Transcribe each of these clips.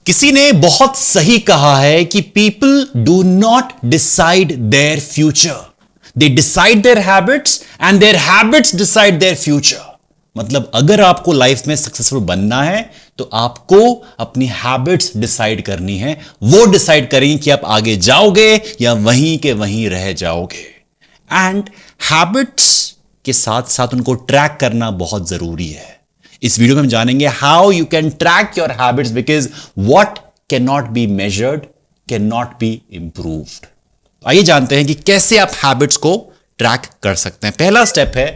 किसी ने बहुत सही कहा है कि people do not decide their future, they decide their habits and their habits decide their future. मतलब अगर आपको लाइफ में सक्सेसफुल बनना है तो आपको अपनी हैबिट्स डिसाइड करनी है। वो डिसाइड करेंगे कि आप आगे जाओगे या वहीं के वहीं रह जाओगे। एंड हैबिट्स के साथ साथ उनको ट्रैक करना बहुत जरूरी है। इस वीडियो में हम जानेंगे how you can track your habits, because what can not be measured can not B improved. आइए जानते हैं कि कैसे आप हैबिट्स को ट्रैक कर सकते हैं। पहला स्टेप है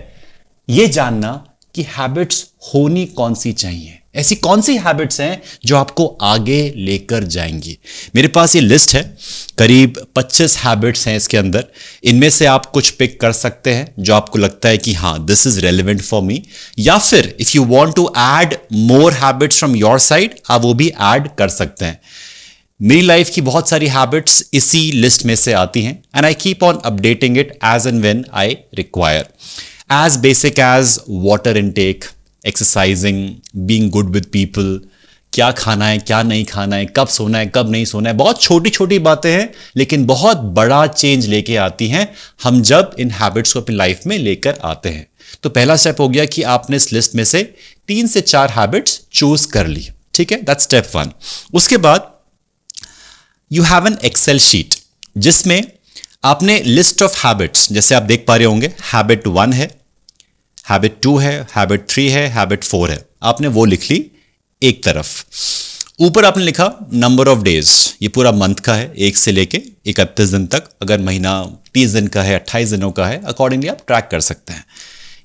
यह जानना कि हैबिट्स होनी कौन सी चाहिए। ऐसी कौन सी हैबिट्स हैं जो आपको आगे लेकर जाएंगी। मेरे पास ये लिस्ट है, करीब 25 हैबिट्स हैं इसके अंदर। इनमें से आप कुछ पिक कर सकते हैं जो आपको लगता है कि हाँ this is relevant for me, या फिर if you want to add more habits from your side आप वो भी ऐड कर सकते हैं। मेरी लाइफ की बहुत सारी हैबिट्स इसी लिस्ट में से आती हैं and I keep on updating it as and when I require. As basic as water intake, exercising, being good with people, क्या खाना है क्या नहीं खाना है, कब सोना है कब नहीं सोना है। बहुत छोटी छोटी बातें हैं लेकिन बहुत बड़ा चेंज लेके आती हैं हम जब इन हैबिट्स को अपनी लाइफ में लेकर आते हैं। तो पहला स्टेप हो गया कि आपने इस लिस्ट में से 3 से 4 हैबिट्स चूज कर ली। ठीक है, दैट्स स्टेप 1। उसके बाद you have an Excel sheet जिसमें आपने लिस्ट ऑफ हैबिट्स, जैसे आप देख पा रहे होंगे, हैबिट 1 है, हैबिट 2 है, हैबिट 3 है, हैबिट 4 है। आपने वो लिख ली एक तरफ। ऊपर आपने लिखा नंबर ऑफ डेज, ये पूरा मंथ का है, 1 से लेके 31 दिन तक। अगर महीना 30 दिन का है, 28 दिनों का है, अकॉर्डिंगली आप ट्रैक कर सकते हैं।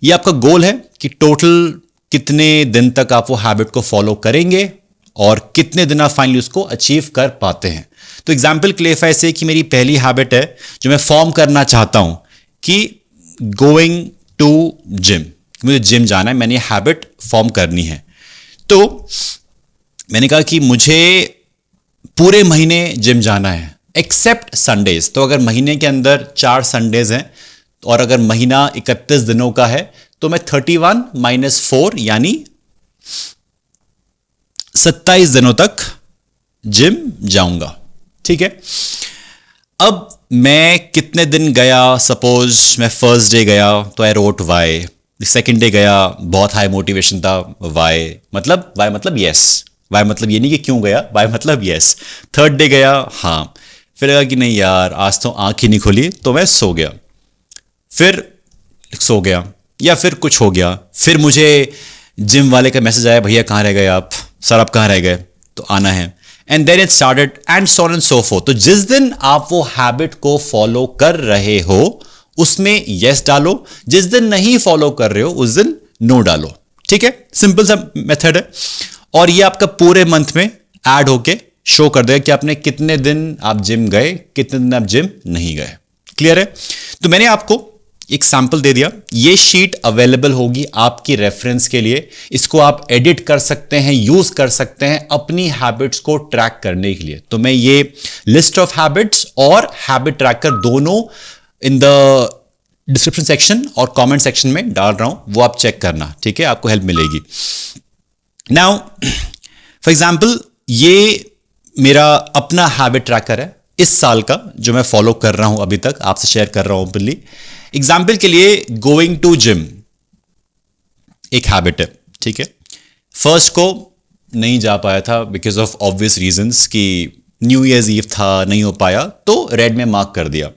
ये आपका गोल है कि टोटल कितने दिन तक आप वो हैबिट को फॉलो करेंगे और कितने दिन आप फाइनली उसको अचीव कर पाते हैं। तो एग्जाम्पल के लिए ऐसे कि मेरी पहली हैबिट है जो मैं फॉर्म करना चाहता हूं कि गोइंग टू जिम, मुझे जिम जाना है, मैंने ये हैबिट फॉर्म करनी है। तो मैंने कहा कि मुझे पूरे महीने जिम जाना है एक्सेप्ट संडेज। तो अगर महीने के अंदर 4 संडेज हैं और अगर महीना 31 दिनों का है तो मैं 31 - 4 यानी 27 दिनों तक जिम जाऊंगा। ठीक है, अब मैं कितने दिन गया, सपोज मैं फर्स्ट डे गया तो I wrote Y, second day गया बहुत हाई मोटिवेशन था, वाई मतलब यस, वाई मतलब ये नहीं कि क्यों गया, वाई मतलब यस। थर्ड डे गया, हाँ, फिर लगा कि नहीं यार आज तो आंख ही नहीं खुली तो मैं सो गया, फिर सो गया या फिर कुछ हो गया, फिर मुझे जिम वाले का मैसेज आया, भैया कहाँ रह गए आप, सर आप कहाँ रह गए, तो आना है। And then it started and so on and so forth. तो जिस दिन आप वो हैबिट को फॉलो कर रहे हो उसमें यस डालो, जिस दिन नहीं फॉलो कर रहे हो उस दिन नो डालो। ठीक है, सिंपल सा मेथड है और ये आपका पूरे मंथ में ऐड होके शो कर देगा कि आपने कितने दिन आप जिम गए, कितने दिन आप जिम नहीं गए। क्लियर है? तो मैंने आपको एक सैंपल दे दिया, ये शीट अवेलेबल होगी आपकी रेफरेंस के लिए। इसको आप एडिट कर सकते हैं, यूज कर सकते हैं अपनी हैबिट्स को ट्रैक करने के लिए। तो मैं ये लिस्ट ऑफ हैबिट्स और हैबिट ट्रैकर दोनों इन द डिस्क्रिप्शन सेक्शन और कमेंट सेक्शन में डाल रहा हूं, वो आप चेक करना। ठीक है, आपको हेल्प मिलेगी। नाउ फॉर एग्जांपल ये मेरा अपना हैबिट ट्रैकर है इस साल का जो मैं फॉलो कर रहा हूं, अभी तक आपसे शेयर कर रहा हूं ओपनली। एग्जाम्पल के लिए गोइंग टू जिम एक हैबिट है। ठीक है, फर्स्ट को नहीं जा पाया था बिकॉज ऑफ ऑब्वियस रीजंस कि न्यू ईयर्स ईव था, नहीं हो पाया तो रेड में मार्क कर दिया।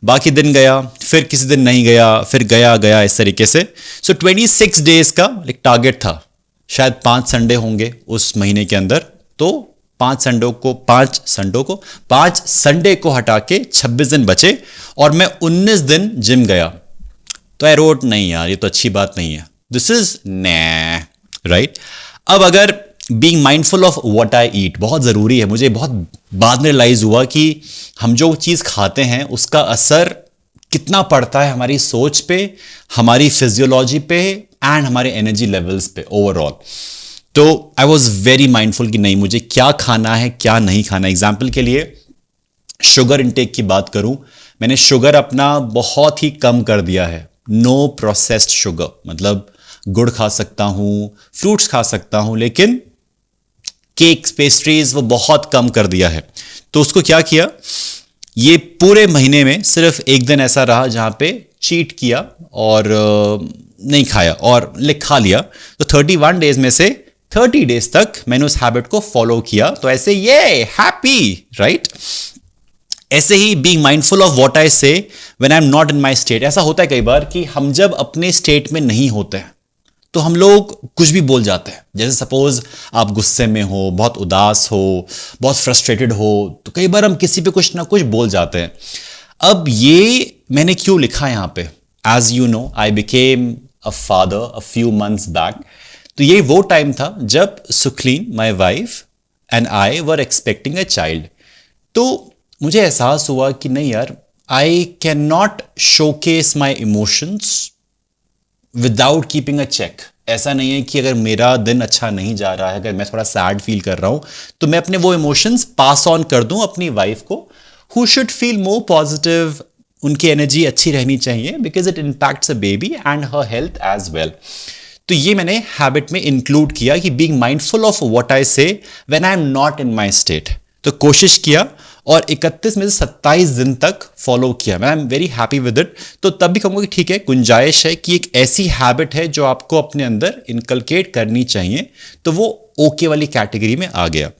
बाकी दिन गया, फिर किसी दिन नहीं गया, फिर गया इस तरीके से। सो 26 डेज का एक टारगेट था, शायद 5 संडे होंगे उस महीने के अंदर, तो 5 संडे को हटा के 26 दिन बचे और मैं 19 दिन जिम गया। तो आई रोट नहीं यार ये तो अच्छी बात नहीं है, दिस इज राइट। अब अगर being mindful of what I eat बहुत जरूरी है, मुझे बहुत बाद में रियलाइज हुआ कि हम जो चीज खाते हैं उसका असर कितना पड़ता है हमारी सोच पे, हमारी फिजियोलॉजी पे एंड हमारे एनर्जी लेवल्स पे ओवरऑल। तो आई वॉज वेरी माइंडफुल कि नहीं मुझे क्या खाना है क्या नहीं खाना। एग्जाम्पल के लिए शुगर इंटेक की बात करूं, मैंने शुगर अपना बहुत ही कम कर दिया है। नो प्रोसेस्ड शुगर, मतलब गुड़ खा सकता हूं, फ्रूट्स खा सकता हूं, लेकिन केक्स, पेस्ट्रीज वो बहुत कम कर दिया है। तो उसको क्या किया, ये पूरे महीने में सिर्फ एक दिन ऐसा रहा जहां पे चीट किया और नहीं खाया और खा लिया। तो 31 डेज में से 30 डेज तक मैंने उस हैबिट को फॉलो किया। तो ऐसे ये हैप्पी, राइट। ऐसे ही being mindful of what I say when I am not in my state. ऐसा होता है कई बार कि हम जब अपने स्टेट में नहीं होते हैं तो हम लोग कुछ भी बोल जाते हैं। जैसे सपोज आप गुस्से में हो, बहुत उदास हो, बहुत फ्रस्ट्रेटेड हो, तो कई बार हम किसी पे कुछ ना कुछ बोल जाते हैं। अब ये मैंने क्यों लिखा यहां पे, as you know I became a father a few months back. तो ये वो टाइम था जब Sukhleen my wife and I were expecting a child. तो मुझे एहसास हुआ कि नहीं यार, I can not showcase my emotions without keeping a check. ऐसा नहीं है कि अगर मेरा दिन अच्छा नहीं जा रहा है, अगर मैं थोड़ा सैड फील कर रहा हूं, तो मैं अपने वो इमोशंस पास ऑन कर दूं अपनी वाइफ को, who should feel more positive. उनकी एनर्जी अच्छी रहनी चाहिए because it impacts a baby and her health as well. तो ये मैंने हैबिट में इंक्लूड किया कि being mindful of what I say when I am not in my state. तो कोशिश किया और 31 में से 27 दिन तक फॉलो किया। मैं I am very happy with it. तो तब भी कहूंगा कि ठीक है, गुंजाइश है कि एक ऐसी हैबिट है जो आपको अपने अंदर इनकलकेट करनी चाहिए, तो वो ओके वाली कैटेगरी में आ गया।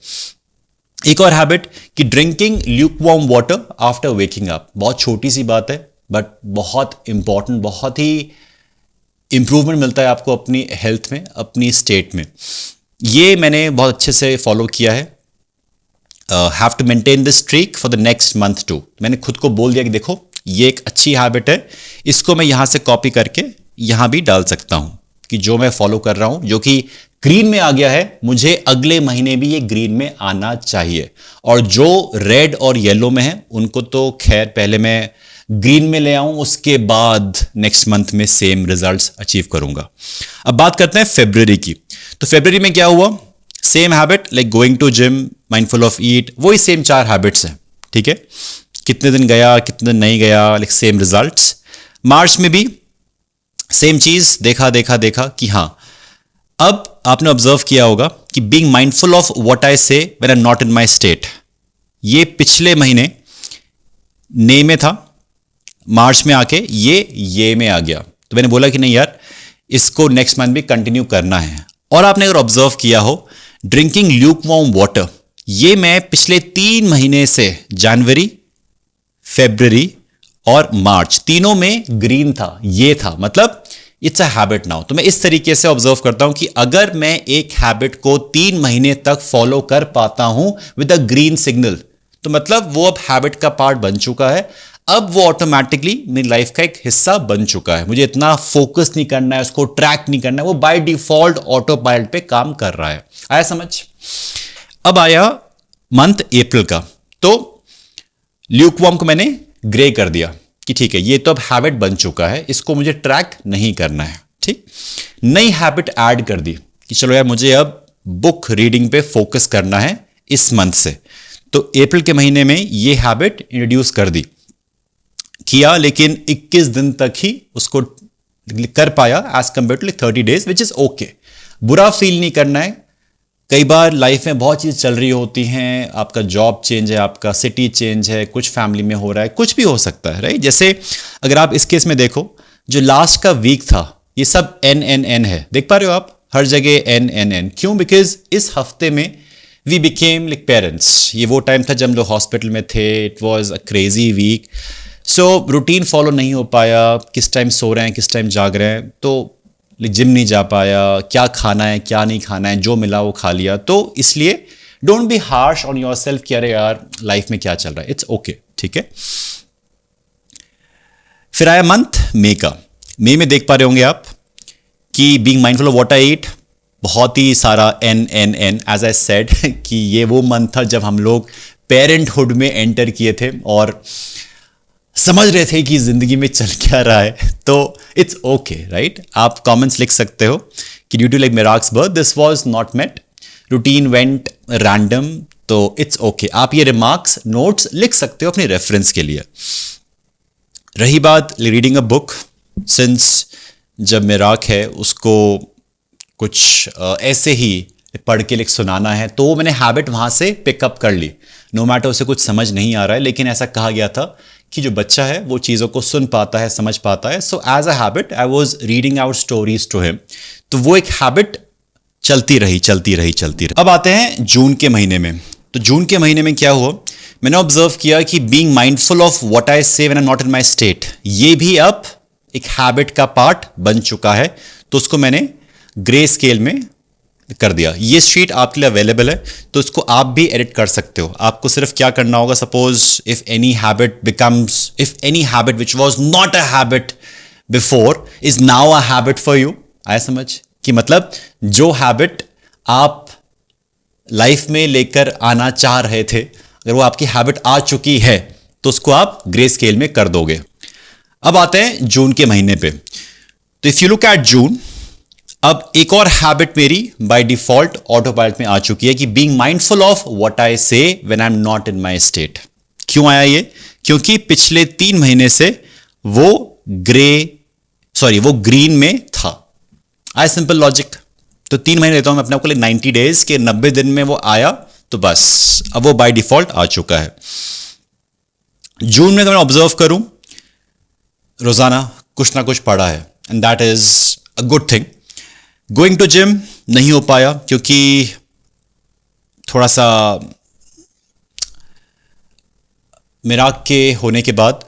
एक और हैबिट कि drinking lukewarm water after waking up. बहुत छोटी सी बात है बट बहुत इंपॉर्टेंट, बहुत ही इंप्रूवमेंट मिलता है आपको अपनी हेल्थ में, अपनी स्टेट में। ये मैंने बहुत अच्छे से फॉलो किया है। Have to maintain the streak for the next month too. मैंने खुद को बोल दिया कि देखो ये एक अच्छी हैबिट है, इसको मैं यहां से कॉपी करके यहां भी डाल सकता हूं कि जो मैं फॉलो कर रहा हूं, जो कि ग्रीन में आ गया है, मुझे अगले महीने भी ये ग्रीन में आना चाहिए। और जो रेड और येलो में है उनको तो खैर पहले मैं ग्रीन में ले आऊं, उसके बाद नेक्स्ट मंथ में सेम रिजल्ट्स अचीव करूंगा। अब बात करते हैं फरवरी की। तो फरवरी में क्या हुआ, same habit like going to gym, mindful of eat, वही सेम 4 हैबिट्स हैं। ठीक है, कितने दिन गया, कितने दिन नहीं गया, लाइक सेम रिजल्ट्स। मार्च में भी सेम चीज, देखा देखा देखा कि हाँ, अब आपने ऑब्जर्व किया होगा कि being mindful of what I say when I am not in my state, ये पिछले महीने ने में था, मार्च में आके ये में आ गया। तो मैंने बोला कि नहीं यार, इसको नेक्स्ट मंथ भी कंटिन्यू करना है। और आपने अगर ऑब्जर्व किया हो, ड्रिंकिंग ल्यूकवार्म वाटर, ये मैं पिछले 3 महीने से, जनवरी, फरवरी और मार्च, तीनों में ग्रीन था, ये था, मतलब इट्स अ हैबिट नाउ। तो मैं इस तरीके से ऑब्जर्व करता हूं कि अगर मैं एक हैबिट को 3 महीने तक फॉलो कर पाता हूं विद अ ग्रीन सिग्नल, तो मतलब वो अब हैबिट का पार्ट बन चुका है। अब वो ऑटोमेटिकली मेरी लाइफ का एक हिस्सा बन चुका है। मुझे इतना फोकस नहीं करना है, उसको ट्रैक नहीं करना है, वो बाय डिफॉल्ट ऑटो पायलट पे काम कर रहा है। आया समझ? अब आया मंथ अप्रैल का। तो ल्यूकवार्म को मैंने ग्रे कर दिया कि ठीक है, ये तो अब हैबिट बन चुका है, इसको मुझे ट्रैक नहीं करना है। ठीक, नई हैबिट ऐड कर दी कि चलो यार, मुझे अब बुक रीडिंग पे फोकस करना है इस मंथ से। तो अप्रैल के महीने में ये हैबिट इंट्रोड्यूस कर दी, किया, लेकिन 21 दिन तक ही उसको कर पाया as compare to 30 days, which is okay. बुरा फील नहीं करना है। कई बार लाइफ में बहुत चीज़ चल रही होती हैं, आपका जॉब चेंज है, आपका सिटी चेंज है, कुछ फैमिली में हो रहा है, कुछ भी हो सकता है, राइट। जैसे अगर आप इस केस में देखो, जो लास्ट का वीक था, ये सब NNN है, देख पा रहे हो आप, हर जगह NNN। क्यों? बिकॉज इस हफ्ते में वी बिकेम लाइक पेरेंट्स। ये वो टाइम था जब हम लोग हॉस्पिटल में थे, it was a crazy week. So routine follow नहीं हो पाया, किस टाइम सो रहे हैं, किस टाइम जाग रहे हैं, तो जिम नहीं जा पाया, क्या खाना है क्या नहीं खाना है, जो मिला वो खा लिया। तो इसलिए don't be harsh on your self कि अरे यार लाइफ में क्या चल रहा है, इट्स ओके। ठीक है, फिर आया मंथ मई का। मई में देख पा रहे होंगे आप कि being mindful of what I eat, बहुत ही सारा NNN। एज आई सेड कि ये वो मंथ था जब हम लोग पेरेंटहुड में एंटर किए थे और समझ रहे थे कि जिंदगी में चल क्या रहा है। तो इट्स ओके, राइट। आप कमेंट्स लिख सकते हो कि ड्यू टू लाइक मेराक्स birth this was not met, routine went random, तो इट्स ओके। आप ये रिमार्क्स, नोट्स लिख सकते हो अपने रेफरेंस के लिए। रही बात रीडिंग अ बुक, सिंस जब मेराक है उसको कुछ ऐसे ही पढ़ के लिख सुनाना है, तो मैंने हैबिट वहां से पिकअप कर ली। नो मैटर उसे कुछ समझ नहीं आ रहा है, लेकिन ऐसा कहा गया था कि जो बच्चा है वो चीज़ों को सुन पाता है, समझ पाता है। So as a habit I was reading out stories to him. तो वो एक हैबिट चलती रही। अब आते हैं जून के महीने में। तो जून के महीने में क्या हुआ, मैंने ऑब्जर्व किया कि being mindful of what I say when I am not in my state, ये भी अब एक हैबिट का पार्ट बन चुका है। तो उसको मैंने ग्रे स्केल में कर दिया। ये शीट आपके लिए अवेलेबल है, तो इसको आप भी एडिट कर सकते हो। आपको सिर्फ क्या करना होगा, suppose if any habit which was not a habit before is now a habit for you. आया समझ कि मतलब जो हैबिट आप लाइफ में लेकर आना चाह रहे थे, अगर वो आपकी हैबिट आ चुकी है तो उसको आप ग्रे स्केल में कर दोगे। अब आते हैं जून के महीने पे। तो if you look at June, अब एक और हैबिट मेरी बाय डिफॉल्ट ऑटो पायलट में आ चुकी है कि being mindful of what I say when I am not in my state. क्यों आया ये? क्योंकि पिछले 3 महीने से वो ग्रीन में था। I simple logic. तो 3 महीने लेता हूं मैं अपने आप को लिए 90 डेज के 90 दिन में वो आया, तो बस अब वो बाय डिफॉल्ट आ चुका है। जून में तो मैं ऑब्जर्व करूं, रोजाना कुछ ना कुछ पड़ा है, and that is a good thing. Going to gym नहीं हो पाया क्योंकि थोड़ा सा मिराक के होने के बाद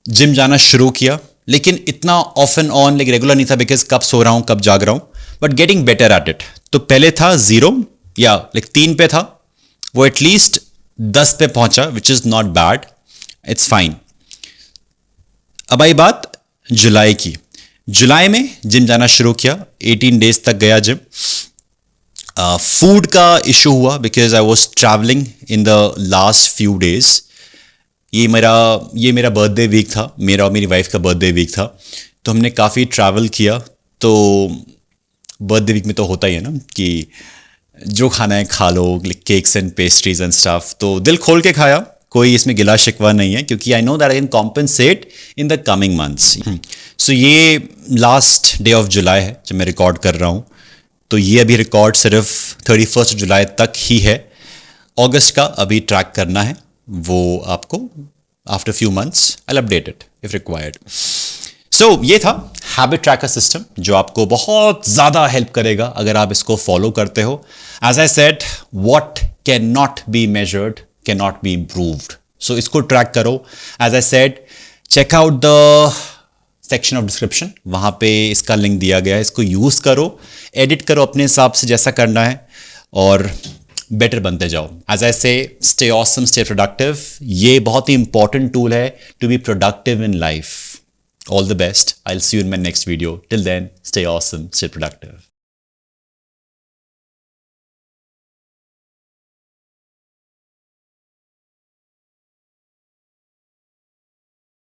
जिम जाना शुरू किया, लेकिन इतना of and on like regular नहीं था, बिकॉज कब सो रहा हूं कब जाग रहा हूं, but getting better at it. तो पहले था 0 या लाइक 3 पे था, वो एटलीस्ट 10 पे पहुंचा, which is not bad, it's fine. अब आई बात जुलाई की। जुलाई में जिम जाना शुरू किया, 18 डेज तक गया जिम। फूड का इशू हुआ because I was travelling in the last few days. ये मेरा बर्थडे वीक था, मेरा और मेरी वाइफ का बर्थडे वीक था, तो हमने काफ़ी ट्रैवल किया। तो बर्थडे वीक में तो होता ही है ना कि जो खाना है खा लो, cakes and pastries and stuff. तो दिल खोल के खाया, कोई इसमें गिला शिकवा नहीं है, क्योंकि I know that I can compensate in the coming months. So ये लास्ट डे ऑफ जुलाई है जब मैं रिकॉर्ड कर रहा हूँ। तो ये अभी रिकॉर्ड सिर्फ 31 जुलाई तक ही है। अगस्त का अभी ट्रैक करना है, वो आपको after few months I will update it if required. So ये था हैबिट ट्रैकर सिस्टम, जो आपको बहुत ज़्यादा हेल्प करेगा अगर आप इसको फॉलो करते हो। As I said, what can not be measured can not be improved. So इसको ट्रैक करो। As I said, check out the section of description, वहाँ पे इसका लिंक दिया गया है। इसको यूज़ करो, एडिट करो अपने हिसाब से जैसा करना है, और बेटर बनते जाओ। एज आई से, स्टे ऑसम, स्टे प्रोडक्टिव। ये बहुत ही इंपॉर्टेंट टूल है to be productive in life. All the best. I'll see you in my next video. Till then, stay awesome, stay productive.